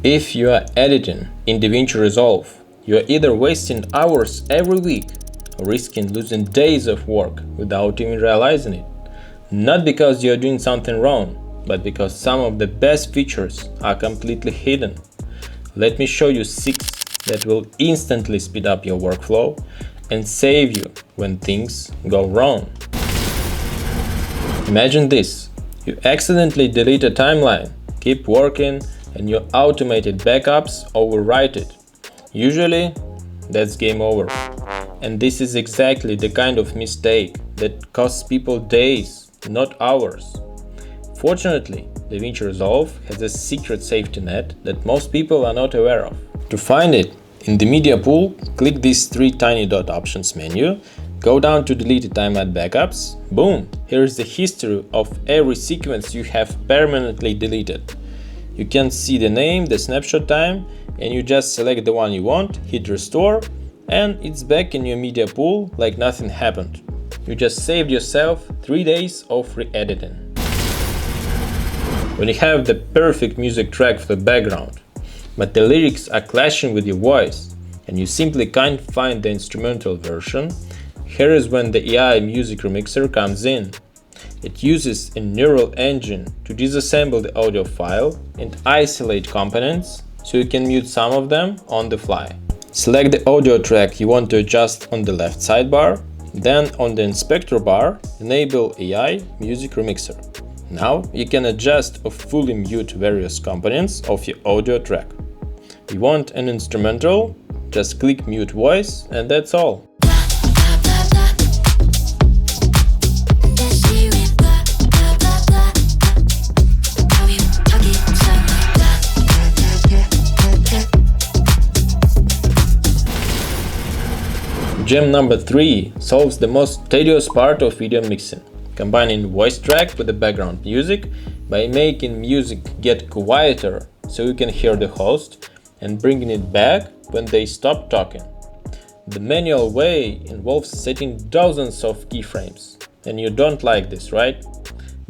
If you are editing in DaVinci Resolve, you are either wasting hours every week or risking losing days of work without even realizing it. Not because you are doing something wrong, but because some of the best features are completely hidden. Let me show you 6 that will instantly speed up your workflow and save you when things go wrong. Imagine this: you accidentally delete a timeline, keep working, and your automated backups overwrite it. Usually, that's game over. And this is exactly the kind of mistake that costs people days, not hours. Fortunately, DaVinci Resolve has a secret safety net that most people are not aware of. To find it, in the media pool, click these 3 tiny dot options menu, go down to deleted timeline backups, boom, here is the history of every sequence you have permanently deleted. You can see the name, the snapshot time, and you just select the one you want, hit restore, and it's back in your media pool like nothing happened. You just saved yourself 3 days of re-editing. When you have the perfect music track for the background, but the lyrics are clashing with your voice, and you simply can't find the instrumental version, here is when the AI Music Remixer comes in. It uses a neural engine to disassemble the audio file and isolate components so you can mute some of them on the fly. Select the audio track you want to adjust on the left sidebar, then on the inspector bar, enable AI Music Remixer. Now you can adjust or fully mute various components of your audio track. You want an instrumental? Just click mute voice and that's all. Gem number 3 solves the most tedious part of video mixing, combining voice track with the background music by making music get quieter so you can hear the host and bringing it back when they stop talking. The manual way involves setting dozens of keyframes, and you don't like this, right?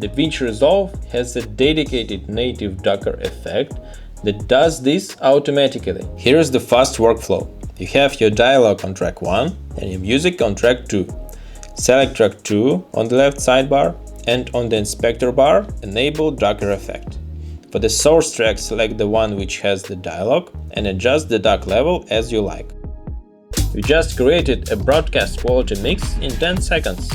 DaVinci Resolve has a dedicated native Docker effect that does this automatically. Here's the fast workflow. You have your dialogue on track 1 and your music on track 2. Select track 2 on the left sidebar and on the inspector bar enable Docker effect. For the source track, select the one which has the dialogue and adjust the DUC level as you like. You just created a broadcast quality mix in 10 seconds.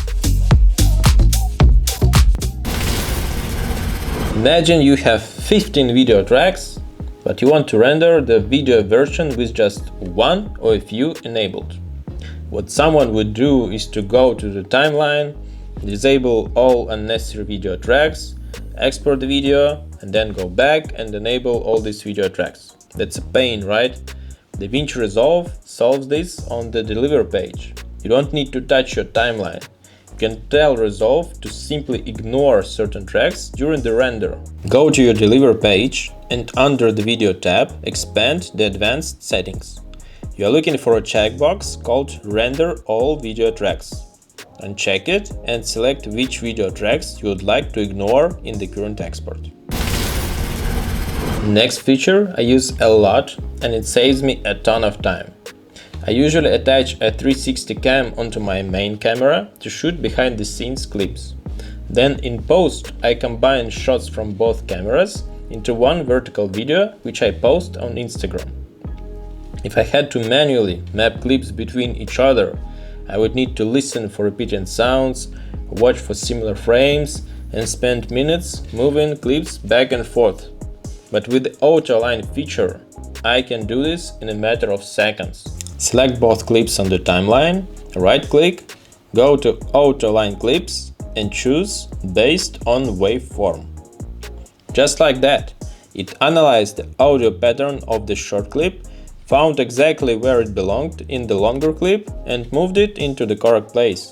Imagine you have 15 video tracks, but you want to render the video version with just one or a few enabled. What someone would do is to go to the timeline, disable all unnecessary video tracks, export the video, and then go back and enable all these video tracks. That's a pain, right? DaVinci Resolve solves this on the deliver page. You don't need to touch your timeline. You can tell Resolve to simply ignore certain tracks during the render. Go to your deliver page and under the video tab, expand the advanced settings. You are looking for a checkbox called Render all video tracks. Uncheck it and select which video tracks you would like to ignore in the current export. Next feature I use a lot and it saves me a ton of time. I usually attach a 360 cam onto my main camera to shoot behind the scenes clips. Then in post I combine shots from both cameras into one vertical video which I post on Instagram. If I had to manually map clips between each other, I would need to listen for repeating sounds, watch for similar frames, and spend minutes moving clips back and forth. But with the auto align feature, I can do this in a matter of seconds. Select both clips on the timeline, right-click, go to auto align clips, and choose based on waveform. Just like that, it analyzed the audio pattern of the short clip, found exactly where it belonged in the longer clip, and moved it into the correct place.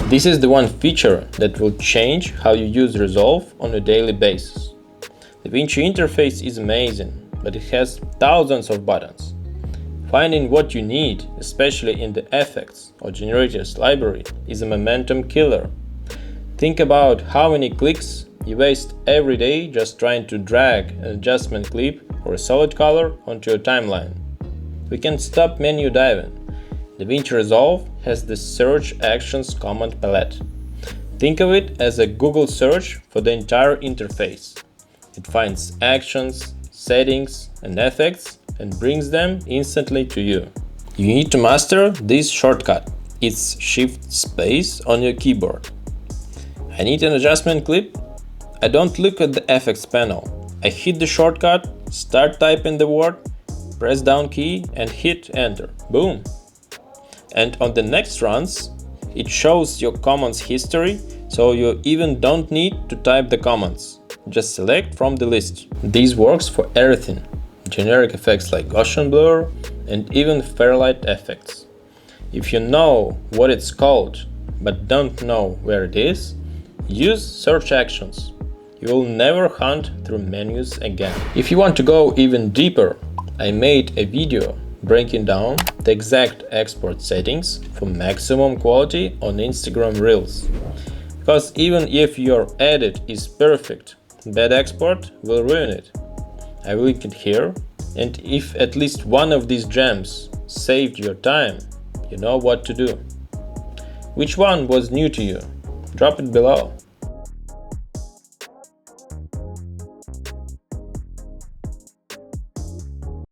This is the one feature that will change how you use Resolve on a daily basis. The DaVinci interface is amazing, but it has thousands of buttons. Finding what you need, especially in the effects or generators library, is a momentum killer. Think about how many clicks you waste every day just trying to drag an adjustment clip or a solid color onto your timeline. We can stop menu diving. DaVinci Resolve has the Search Actions command palette. Think of it as a Google search for the entire interface. It finds actions, settings, and effects and brings them instantly to you. You need to master this shortcut. It's Shift Space on your keyboard. I need an adjustment clip? I don't look at the effects panel. I hit the shortcut, start typing the word, press down key and hit enter. Boom! And on the next runs, it shows your commands history, so you even don't need to type the commands. Just select from the list. This works for everything. Generic effects like Gaussian blur and even fairlight effects. If you know what it's called, but don't know where it is, use search actions. You will never hunt through menus again. If you want to go even deeper, I made a video breaking down the exact export settings for maximum quality on Instagram Reels. Because even if your edit is perfect, bad export will ruin it. I will link it here, and if at least one of these gems saved your time, you know what to do. Which one was new to you? Drop it below.